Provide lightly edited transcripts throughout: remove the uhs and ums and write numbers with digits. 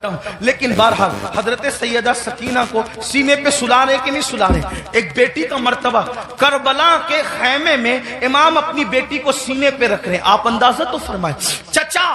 لیکن بہرحال حضرت سیدہ سکینہ کو سینے پہ سلا رہے کہ نہیں سلا رہے؟ ایک بیٹی کا مرتبہ، کربلا کے خیمے میں امام اپنی بیٹی کو سینے پہ رکھ رہے ہیں. آپ اندازہ تو فرمائیں، چچا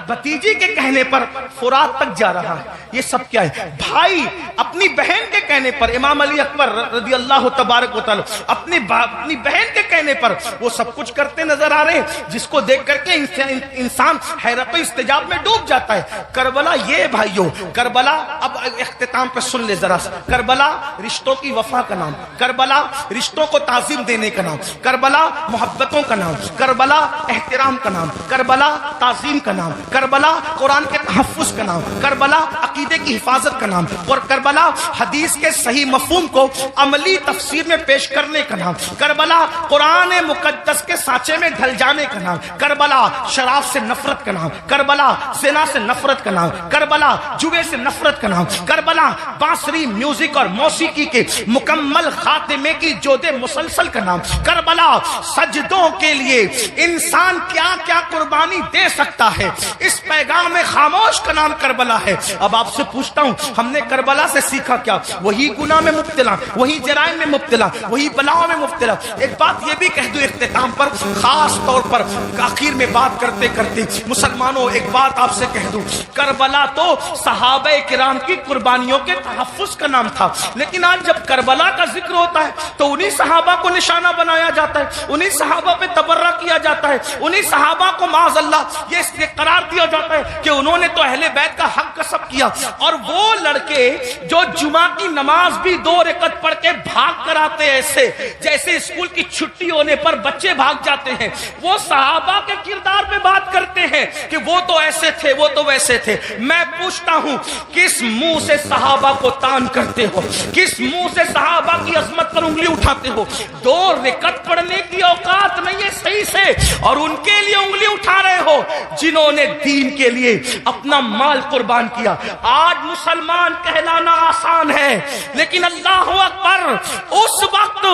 بھتیجی کے کہنے پر فرات تک جا رہا ہے. یہ سب کیا ہے؟ بھائی اپنی بہن کے کہنے پر، امام علی اکبر رضی اللہ تبارک و تعالی اپنی بہن کے کہنے پر وہ سب کچھ کرتے نظر آ رہے ہیں، جس کو دیکھ کر کے انسان حیرت و استعجاب میں ڈوب جاتا ہے. کربلا یہ بھائیو، کربلا اب اختتام پہ سن لے ذرا سا. کربلا رشتوں کی وفا کا نام، کربلا رشتوں کو تعظیم دینے کا نام، کربلا محبتوں کا نام، کربلا احترام کا نام، کربلا تعظیم کا نام، کربلا قرآن کے تحفظ کا نام، کربلا عقیدے کی حفاظت کا نام، اور کربلا حدیث کے صحیح مفہوم کو عملی تفسیر میں پیش کرنے کا نام، کربلا قرآن مقدس کے سانچے میں ڈھل جانے کا نام، کربلا شراب سے نفرت کا نام، کربلا زنا سے نفرت کا نام، کربلا جوے سے نفرت کا نام، کربلا بانسری میوزک اور موسیقی کے مکمل خاتمے کی جود مسلسل کا نام، کربلا سجدوں کے لیے انسان کیا کیا قربانی دے سکتا ہے، اس پیغام خاموش کا نام کربلا ہے. اب آپ سے پوچھتا ہوں، ہم نے کربلا سے سیکھا کیا؟ وہی گناہ میں مبتلا، وہی جرائم میں مبتلا، وہی بلاؤں میں مبتلا. ایک بات یہ بھی کہہ دوں اختتام پر، خاص طور پر آخر میں بات کرتے کرتے مسلمانوں ایک بات آپ سے کہہ دوں، کربلا تو صحابہ کرام کی قربانیوں کے تحفظ کا نام تھا، لیکن آج جب کربلا کا ذکر ہوتا ہے تو انہی صحابہ کو نشانہ بنایا جاتا ہے، انہی صحابہ پہ تبرہ کیا جاتا ہے، انہی صحابہ کو معاذ اللہ یہ اس لیے قرار دیا جاتا ہے کہ انہوں نے تو اہل بیت کا حق کسب کیا. اور وہ لڑکے جو جمعہ کی نماز بھی 2 رکعت پڑھ کے بھاگ کر آتے ایسے جیسے اسکول کی چھٹی ہونے پر بچے بھاگ جاتے ہیں، وہ صحابہ کے کردار پہ بات کرتے ہیں کہ وہ تو ایسے تھے، وہ تو ویسے تھے. میں پوچھتا ہوں، کس منہ سے صحابہ کو تان کرتے ہو؟ کس منہ سے صحابہ کی عظمت پر انگلی اٹھاتے ہو؟ 2 رکعت پڑھنے کی اوقات نہیں ہے صحیح سے، اور ان کے لیے انگلی اٹھا رہے ہو جنہوں نے دین کے لیے اپنا مال قربان کیا. آج مسلمان کہلانا آسان ہے، لیکن اللہ اکبر، اس وقت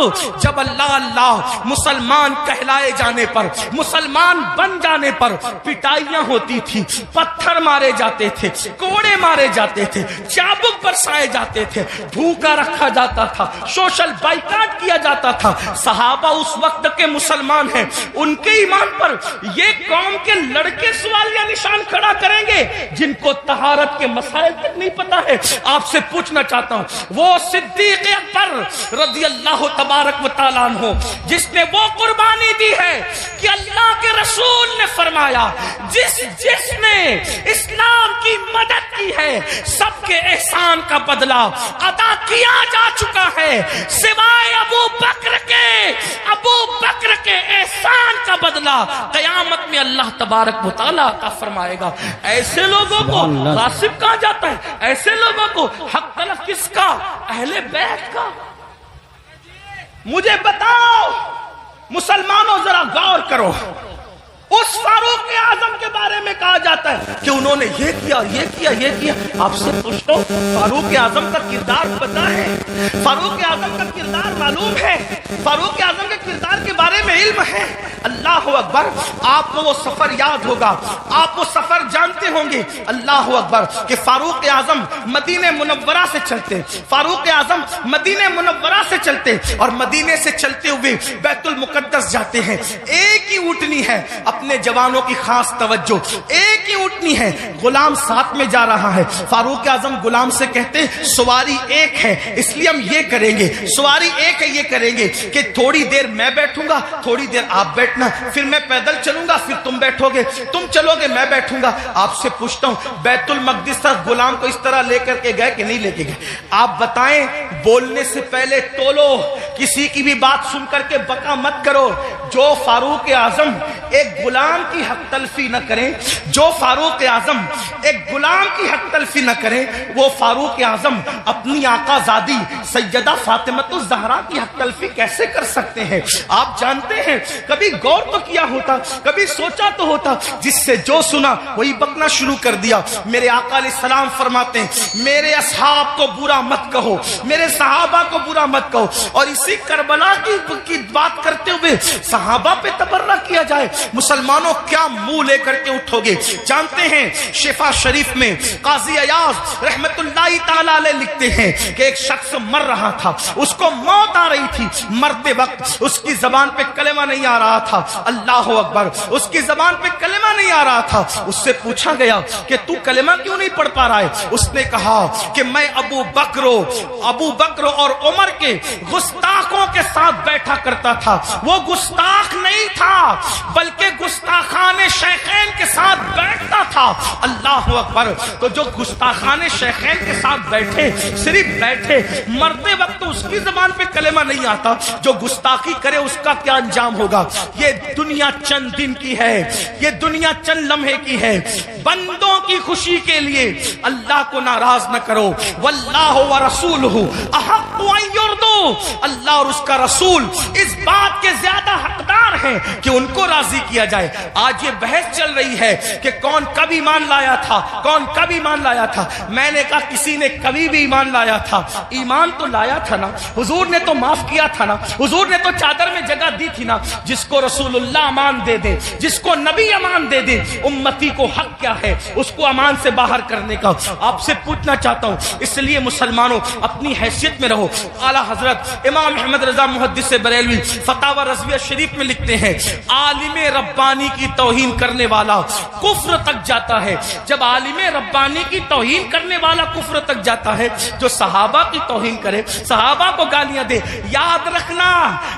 جب اللہ اللہ مسلمان کہلائے جانے پر، مسلمان بن جانے پر پٹائیاں ہوتی تھی، پتھر مارے جاتے تھے، کوڑے مارے جاتے تھے، چابک برسائے جاتے تھے، بھوکا رکھا جاتا تھا، سوشل بائیکاٹ کیا جاتا تھا. صحابہ اس وقت کے مسلمان ہیں، ان کے ایمان پر یہ قوم کے لڑکے سوالیہ نشان کھڑا کریں گے جن کو طہارت کے مسائل تک نہیں پتا ہے. آپ سے پوچھنا چاہتا ہوں، وہ صدیق اکبر رضی اللہ تبارک و تعالیٰ عنہ جس نے وہ قربانی دی ہے کہ اللہ کے رسول نے فرمایا، جس نے اسلام کی مدد کی ہے سب کے احسان کا بدلہ ادا کیا جا چکا ہے، سوائے ابو بکر کے احسان کا بدلہ قیامت میں اللہ تبارک و تعالیٰ عطا فرمائے گا. ایسے لوگوں کو غاصب کہا جاتا ہے، ایسے لوگوں کو حق طلب کس کا؟ اہل بیت کا. مجھے بتاؤ مسلمانوں، ذرا غور کرو، اس فاروق اعظم کے بارے میں کہا جاتا ہے کہ انہوں نے یہ کیا، یہ کیا، یہ کیا. آپ سے پوچھتا ہوں، فاروق اعظم کا کردار پتا ہے؟ فاروق اعظم کا کردار معلوم ہے؟ فاروق اعظم کے کردار کے بارے میں علم ہے؟ اللہ اکبر. آپ کو وہ سفر یاد ہوگا، آپ وہ سفر جانتے ہوں گے. اللہ اکبر کہ فاروق اعظم مدینہ منورہ سے چلتے، فاروق اعظم مدینہ منورہ سے چلتے اور مدینے سے چلتے ہوئے بیت المقدس جاتے ہیں. ایک ہی اونٹنی ہے، اپنے جوانوں کی خاص توجہ، ایک ہی اونٹنی ہے، غلام ساتھ میں جا رہا ہے. فاروق اعظم غلام سے کہتے سواری ایک ہے اس لیے ہم یہ کریں گے، سواری ایک ہے یہ کریں گے کہ تھوڑی دیر میں بیٹھوں گا، تھوڑی دیر آپ بیٹھنا، پھر میں پیدل چلوں گا، پھر تم بیٹھو گے، تم چلو گے، میں بیٹھوں گا. آپ سے پوچھتا ہوں، بیت المقدس تک غلام کو اس طرح لے کر کے گئے کہ نہیں لے کے گئے؟ آپ بتائیں. بولنے سے پہلے تولو، کسی کی بھی بات سن کر کے بکا مت کرو. جو فاروق اعظم ایک غلام کی حق تلفی نہ کریں، جو فاروق اعظم ایک غلام کی حق تلفی نہ کریں، وہ فاروق اعظم اپنی آقا زادی سیدہ فاطمۃ الزہرا کی حق تلفی کیسے کر سکتے ہیں؟ آپ جانتے ہیں، کبھی غور تو کیا ہوتا، کبھی سوچا تو ہوتا. جس سے جو سنا وہی بکنا شروع کر دیا. میرے آقا علیہ السلام فرماتے ہیں، میرے اصحاب کو برا مت کہو، میرے صحابہ کو برا مت کہو. اور اسی کربلا کی بات کرتے ہوئے صحابہ پہ تبرہ کیا جائے. مسلمان مسلمانوں کیا منہ لے کر کے اٹھو گے؟ جانتے ہیں شفا شریف میں قاضی ایاز رحمت اللہ تعالی علیہ لکھتے ہیں کہ ایک شخص مر رہا تھا، اس کو موت آ رہی تھی، مرتے وقت اس کی زبان پہ کلمہ نہیں آ رہا تھا، اللہ اکبر، اس کی زبان پہ کلمہ نہیں آ رہا تھا۔ اس سے پوچھا گیا کہ تو کلمہ کیوں نہیں پڑھ پا رہا ہے؟ اس نے کہا کہ میں ابو بکر اور عمر کے گستاخوں کے ساتھ بیٹھا کرتا تھا۔ وہ گستاخ نہیں تھا بلکہ گستاخان شیخین کے ساتھ بیٹھتا تھا، اللہ اکبر۔ تو جو گستاخان شیخین کے ساتھ بیٹھے، صرف بیٹھے، مرتے وقت اس کی زبان پہ کلمہ نہیں آتا، جو گستاخی کرے اس کا کیا انجام ہوگا؟ یہ دنیا چند دن کی ہے، یہ دنیا چند لمحے کی ہے۔ بندوں کی خوشی کے لیے اللہ کو ناراض نہ کرو، واللہ ورسولہ احق ان یرضوا، اللہ اور اس کا رسول اس بات کے زیادہ حقدار ہیں کہ ان کو راضی کیا جائے۔ آج یہ بحث چل رہی ہے کہ کون کب ایمان لایا تھا، کون کب ایمان لایا تھا۔ میں نے کہا کسی نے کبھی بھی ایمان لایا تھا، ایمان تو لایا تھا نا، حضور نے تو معاف کیا تھا نا، حضور نے تو چادر میں جگہ دی تھی نا۔ جس کو رسول اللہ امان دے دے، جس کو نبی امان دے دے، امتی کو حق کیا ہے اس کو امان سے باہر کرنے کا؟ آپ سے پوچھنا چاہتا ہوں، اس لیے مسلمانوں اپنی حیثیت میں رہو۔ اعلیٰ حضرت امام احمد رضا محدث بریلوی فتاوی رضویہ شریف میں لکھتے ہیں، عالم ربانی کی توہین کرنے والا کفر تک جاتا ہے۔ جب عالم ربانی کی توہین کرنے والا کفر تک جاتا ہے، جو صحابہ کی توہین کرے، صحابہ کو گالیاں دے، یاد رکھنا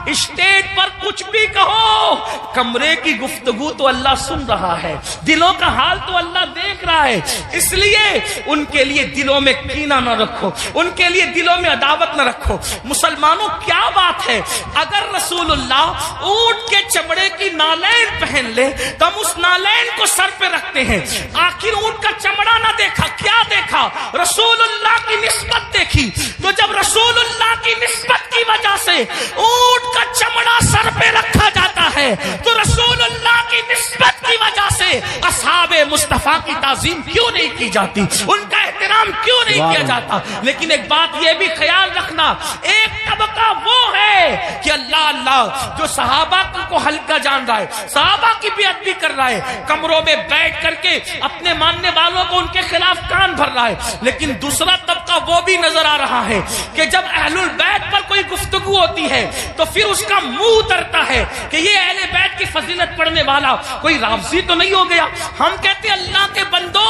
اسٹیج پر کچھ بھی کہو، کمرے کی گفتگو تو اللہ سن رہا ہے، دلوں کا حال تو اللہ دیکھ رہا ہے۔ اس لیے ان کے لیے دلوں میں کینہ نہ رکھو، ان کے لیے دلوں میں عداوت نہ رکھو۔ مسلمانوں کیا بات ہے، اگر رسول اللہ اونٹ کے چمڑے کی نالین پہن لے تو ہم اس نالین کو سر پہ رکھتے ہیں۔ آخر اونٹ کا چمڑا نہ دیکھا، کیا دیکھا؟ رسول اللہ کی نسبت دیکھی۔ تو جب رسول اللہ کی نسبت کی وجہ سے اونٹ کا چمڑا سر پہ رکھا جاتا ہے تو رسول اللہ کی نسبت کی وجہ سے اصحاب مصطفیٰ کی تعظیم کیوں نہیں کی جاتی، ان کا احترام کیوں نہیں کیا جاتا؟ لیکن ایک بات یہ بھی خیال رکھنا، ایک طبقہ وہ ہے کہ اللہ جو صحابہ کو ہلکا جان رہا ہے، صحابہ کی بیعت بھی کر رہا ہے، کمروں میں بیٹھ کر کے اپنے ماننے والوں کو ان کے خلاف کان بھر رہا ہے۔ لیکن دوسرا طبقہ وہ بھی نظر آ رہا ہے کہ جب اہل البیت پر کوئی گفتگو ہوتی ہے تو پھر اس کا منہ اترتا ہے کہ یہ اہل بیت کی فضیلت پڑھنے والا کوئی رافضی تو نہیں ہو گیا۔ ہم کہتے ہیں اللہ کے بندو،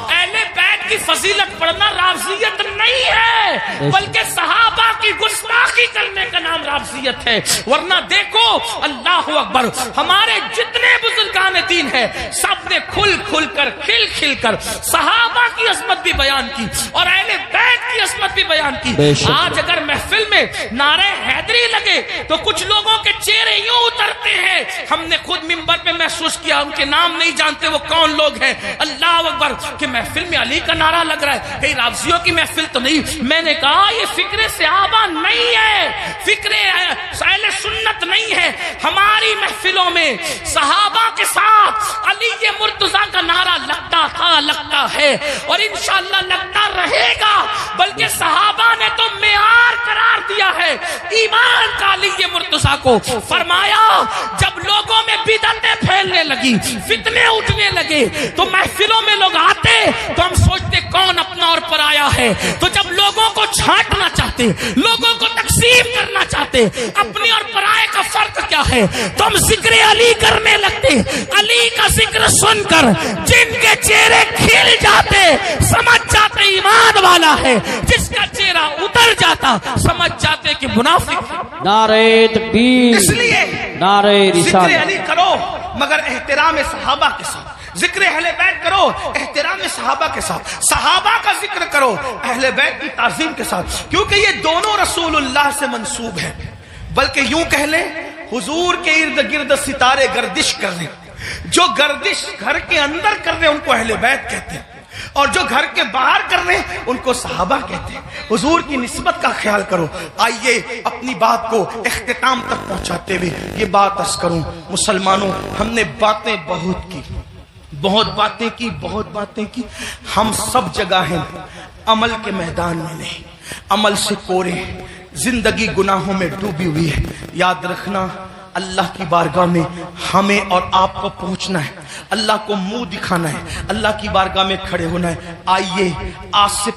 اہل بیت کی فضیلت پڑھنا رافضیت نہیں ہے، بلکہ صحابہ کی گستاخی کرنے کا نام رافضیت ہے۔ ورنہ دیکھو، اللہ اکبر، ہمارے جتنے بزرگان دین ہیں سب نے کھل کر صحابہ کی عظمت بھی بیان کی اور اہل بیت کی عظمت بھی بیان کی۔ آج اگر محفل میں نعرہ حیدری لگے تو کچھ لوگوں کے چہرے یوں اترتے ہیں، ہم نے خود منبر پہ محسوس کیا، ان کے نام نہیں جانتے وہ کون لوگ ہیں، اللہ اکبر، کہ محفل میں علی کا نعرہ لگ رہا ہے، کہیں رافضیوں کی محفل تو نہیں۔ میں نے کہا یہ فکر صحابہ نہیں ہے، فکر اہل سنت نہیں ہے۔ ہماری محفلوں میں صحابہ کے ساتھ علی مرتضیٰ کا نعرہ لگتا تھا، لگتا ہے اور انشاءاللہ لگتا رہے گا، بلکہ صحابہ نے تو معیار قرار دیا ہے ایمان کا علی مرتضیٰ کو۔ فرمایا جب لوگوں میں بدعتیں پھیلنے لگی، فتنے اٹھنے لگے تو محفلوں میں لوگ آتے تو ہم سوچتے کون اپنا اور پرایا ہے، تو جب لوگوں کو چھانٹنا چاہتے، لوگوں کو تقسیم کرنا چاہتے، اپنے اور پرائے کا فرق کیا ہے، تو ہم ذکر علی کرنے لگتے۔ علی کا ذکر سن کر جن کے چہرے کھل جاتے سمجھ جاتے ایمان والا ہے، جس کا چہرہ اتر جاتا سمجھ جاتے کہ منافق۔ نعرہ تکبیر، اس لیے نعرہ رسالت۔ ذکر علی کرو مگر احترام صحابہ کے ساتھ، ذکر اہل بیت کرو احترام صحابہ کے ساتھ، صحابہ کا ذکر کرو اہل بیت کی تعظیم کے ساتھ، کیونکہ یہ دونوں رسول اللہ سے منسوب ہیں۔ بلکہ یوں کہہ لیں حضور کے ارد گرد ستارے گردش کر رہے، جو گردش گھر کے اندر کر رہے ان کو اہل بیت کہتے ہیں، اور جو گھر کے باہر کر رہے ہیں ان کو صحابہ کہتے ہیں۔ حضور کی نسبت کا خیال کرو۔ آئیے اپنی بات کو اختتام تک پہنچاتے ہوئے یہ بات عرض کروں، مسلمانوں ہم نے باتیں بہت باتیں کی، ہم سب جگہ ہیں، عمل کے میدان میں نہیں، عمل سے کورے، زندگی گناہوں میں ڈوبی ہوئی ہے۔ یاد رکھنا اللہ کی بارگاہ میں ہمیں اور آپ کو پہنچنا ہے، اللہ کو منہ دکھانا ہے، اللہ کی بارگاہ میں کھڑے ہونا ہے۔ آئیے آج سے